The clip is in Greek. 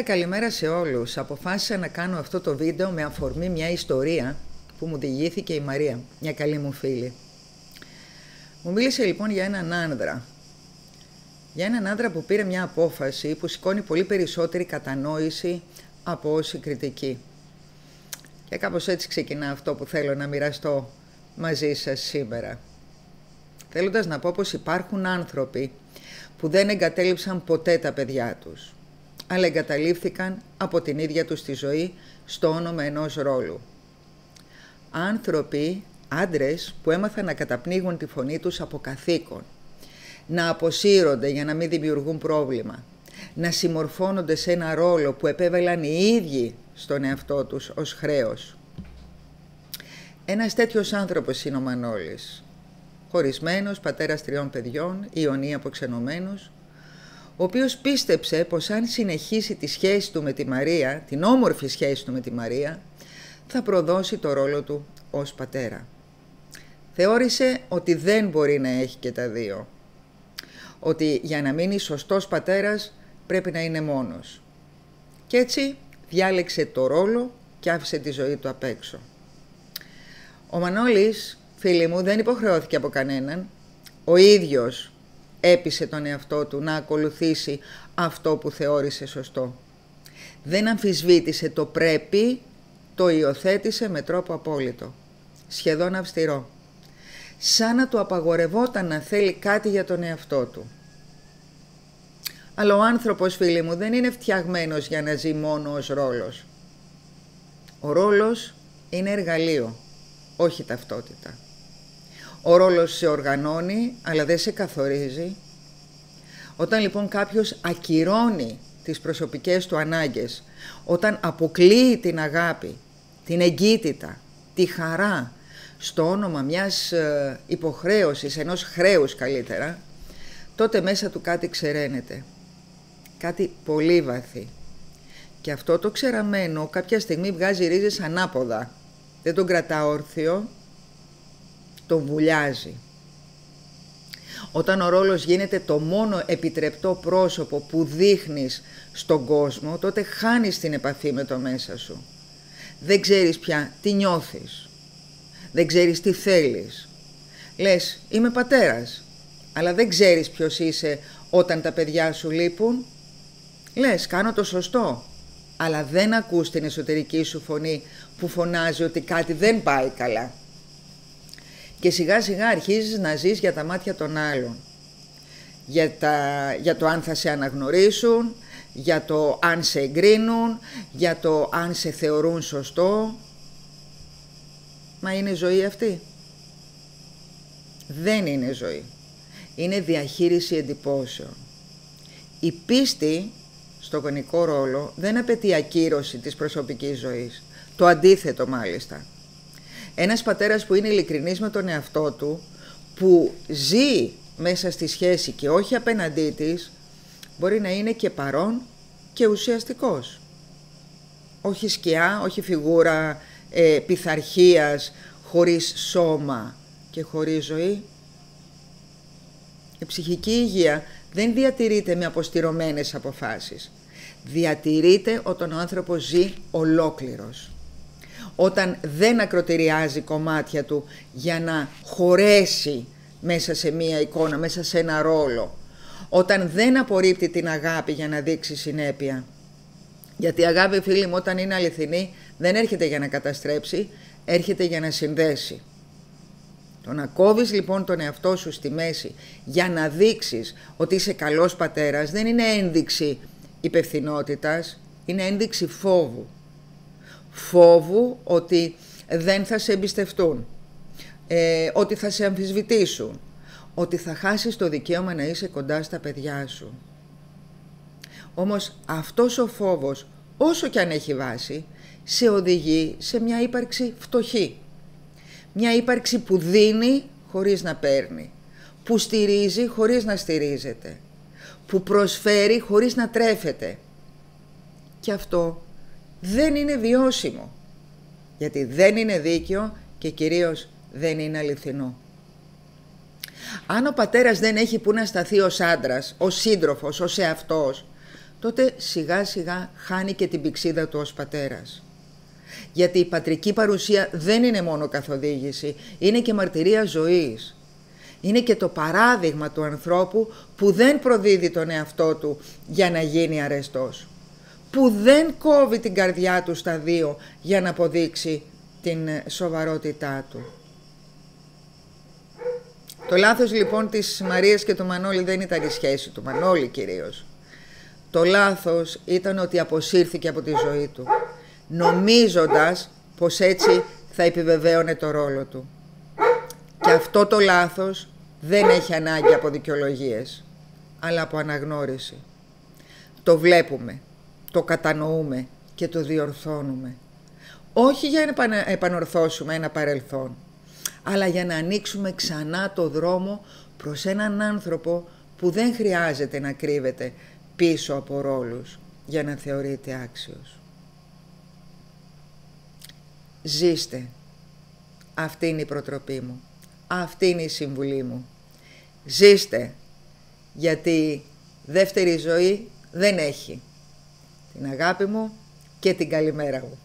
Καλημέρα σε όλους. Αποφάσισα να κάνω αυτό το βίντεο με αφορμή μια ιστορία που μου διηγήθηκε η Μαρία, μια καλή μου φίλη. Μου μίλησε λοιπόν για έναν άνδρα. Για έναν άνδρα που πήρε μια απόφαση που σηκώνει πολύ περισσότερη κατανόηση από όση κριτική. Και κάπως έτσι ξεκινά αυτό που θέλω να μοιραστώ μαζί σας σήμερα. Θέλοντας να πω πως υπάρχουν άνθρωποι που δεν εγκατέλειψαν ποτέ τα παιδιά τους, αλλά εγκαταλείφθηκαν από την ίδια τους τη ζωή στο όνομα ενός ρόλου. Άνθρωποι, άντρες που έμαθαν να καταπνίγουν τη φωνή τους από καθήκον, να αποσύρονται για να μην δημιουργούν πρόβλημα, να συμμορφώνονται σε ένα ρόλο που επέβαλαν οι ίδιοι στον εαυτό τους ως χρέος. Ένας τέτοιος άνθρωπος είναι ο Μανώλης, χωρισμένος, πατέρας 3 παιδιών, Ιωνή αποξενωμένος, ο οποίος πίστεψε πως αν συνεχίσει τη σχέση του με τη Μαρία, την όμορφη σχέση του με τη Μαρία, θα προδώσει το ρόλο του ως πατέρα. Θεώρησε ότι δεν μπορεί να έχει και τα δύο. Ότι για να μείνει σωστός πατέρας πρέπει να είναι μόνος. Κι έτσι διάλεξε το ρόλο και άφησε τη ζωή του απ' έξω. Ο Μανώλης, φίλοι μου, δεν υποχρεώθηκε από κανέναν. Ο ίδιος έπεισε τον εαυτό του να ακολουθήσει αυτό που θεώρησε σωστό. Δεν αμφισβήτησε το πρέπει, το υιοθέτησε με τρόπο απόλυτο, σχεδόν αυστηρό. Σαν να του απαγορευόταν να θέλει κάτι για τον εαυτό του. Αλλά ο άνθρωπος, φίλοι μου, δεν είναι φτιαγμένος για να ζει μόνο ως ρόλος. Ο ρόλος είναι εργαλείο, όχι ταυτότητα. Ο ρόλος σε οργανώνει, αλλά δεν σε καθορίζει. Όταν λοιπόν κάποιος ακυρώνει τις προσωπικές του ανάγκες, όταν αποκλείει την αγάπη, την εγκύτητα, τη χαρά, στο όνομα μιας υποχρέωσης, ενός χρέους καλύτερα, τότε μέσα του κάτι ξεραίνεται. Κάτι πολύ βαθύ. Και αυτό το ξεραμένο κάποια στιγμή βγάζει ρίζες ανάποδα. Δεν τον κρατά όρθιο, τον βουλιάζει. Όταν ο ρόλος γίνεται το μόνο επιτρεπτό πρόσωπο που δείχνεις στον κόσμο, τότε χάνεις την επαφή με το μέσα σου. Δεν ξέρεις πια τι νιώθεις. Δεν ξέρεις τι θέλεις. Λες, είμαι πατέρας, αλλά δεν ξέρεις ποιος είσαι όταν τα παιδιά σου λείπουν. Λες, κάνω το σωστό, αλλά δεν ακούς την εσωτερική σου φωνή που φωνάζει ότι κάτι δεν πάει καλά. Και σιγά σιγά αρχίζεις να ζεις για τα μάτια των άλλων. Για το αν θα σε αναγνωρίσουν, για το αν σε εγκρίνουν, για το αν σε θεωρούν σωστό. Μα είναι ζωή αυτή? Δεν είναι ζωή. Είναι διαχείριση εντυπώσεων. Η πίστη στο γονικό ρόλο δεν απαιτεί ακύρωση της προσωπικής ζωής. Το αντίθετο μάλιστα. Ένας πατέρας που είναι ειλικρινής με τον εαυτό του, που ζει μέσα στη σχέση και όχι απέναντί της, μπορεί να είναι και παρόν και ουσιαστικός. Όχι σκιά, όχι φιγούρα πειθαρχίας, χωρίς σώμα και χωρίς ζωή. Η ψυχική υγεία δεν διατηρείται με αποστηρωμένες αποφάσεις. Διατηρείται όταν ο άνθρωπος ζει ολόκληρος. Όταν δεν ακροτηριάζει κομμάτια του για να χωρέσει μέσα σε μία εικόνα, μέσα σε ένα ρόλο. Όταν δεν απορρίπτει την αγάπη για να δείξει συνέπεια. Γιατί η αγάπη, φίλοι μου, όταν είναι αληθινή, δεν έρχεται για να καταστρέψει, έρχεται για να συνδέσει. Το να κόβεις λοιπόν τον εαυτό σου στη μέση για να δείξεις ότι είσαι καλός πατέρας δεν είναι ένδειξη υπευθυνότητας, είναι ένδειξη φόβου. Φόβου ότι δεν θα σε εμπιστευτούν, ότι θα σε αμφισβητήσουν, ότι θα χάσεις το δικαίωμα να είσαι κοντά στα παιδιά σου. Όμως αυτός ο φόβος, όσο κι αν έχει βάση, σε οδηγεί σε μια ύπαρξη φτωχή. Μια ύπαρξη που δίνει χωρίς να παίρνει, που στηρίζει χωρίς να στηρίζεται, που προσφέρει χωρίς να τρέφεται. Και αυτό δεν είναι βιώσιμο, γιατί δεν είναι δίκαιο και κυρίως δεν είναι αληθινό. Αν ο πατέρας δεν έχει που να σταθεί ως άντρας, ως σύντροφος, ως εαυτός, τότε σιγά σιγά χάνει και την πηξίδα του ως πατέρας. Γιατί η πατρική παρουσία δεν είναι μόνο καθοδήγηση, είναι και μαρτυρία ζωής. Είναι και το παράδειγμα του ανθρώπου που δεν προδίδει τον εαυτό του για να γίνει αρεστός, που δεν κόβει την καρδιά του στα δύο για να αποδείξει την σοβαρότητά του. Το λάθος λοιπόν της Μαρίας και του Μανώλη δεν ήταν η σχέση του Μανώλη κυρίως. Το λάθος ήταν ότι αποσύρθηκε από τη ζωή του, νομίζοντας πως έτσι θα επιβεβαίωνε το ρόλο του. Και αυτό το λάθος δεν έχει ανάγκη από δικαιολογίες, αλλά από αναγνώριση. Το βλέπουμε, το κατανοούμε και το διορθώνουμε. Όχι για να επανορθώσουμε ένα παρελθόν, αλλά για να ανοίξουμε ξανά το δρόμο προς έναν άνθρωπο που δεν χρειάζεται να κρύβεται πίσω από ρόλους για να θεωρείται άξιος. Ζήστε. Αυτή είναι η προτροπή μου. Αυτή είναι η συμβουλή μου. Ζήστε, γιατί δεύτερη ζωή δεν έχει. Την αγάπη μου και την καλημέρα μου.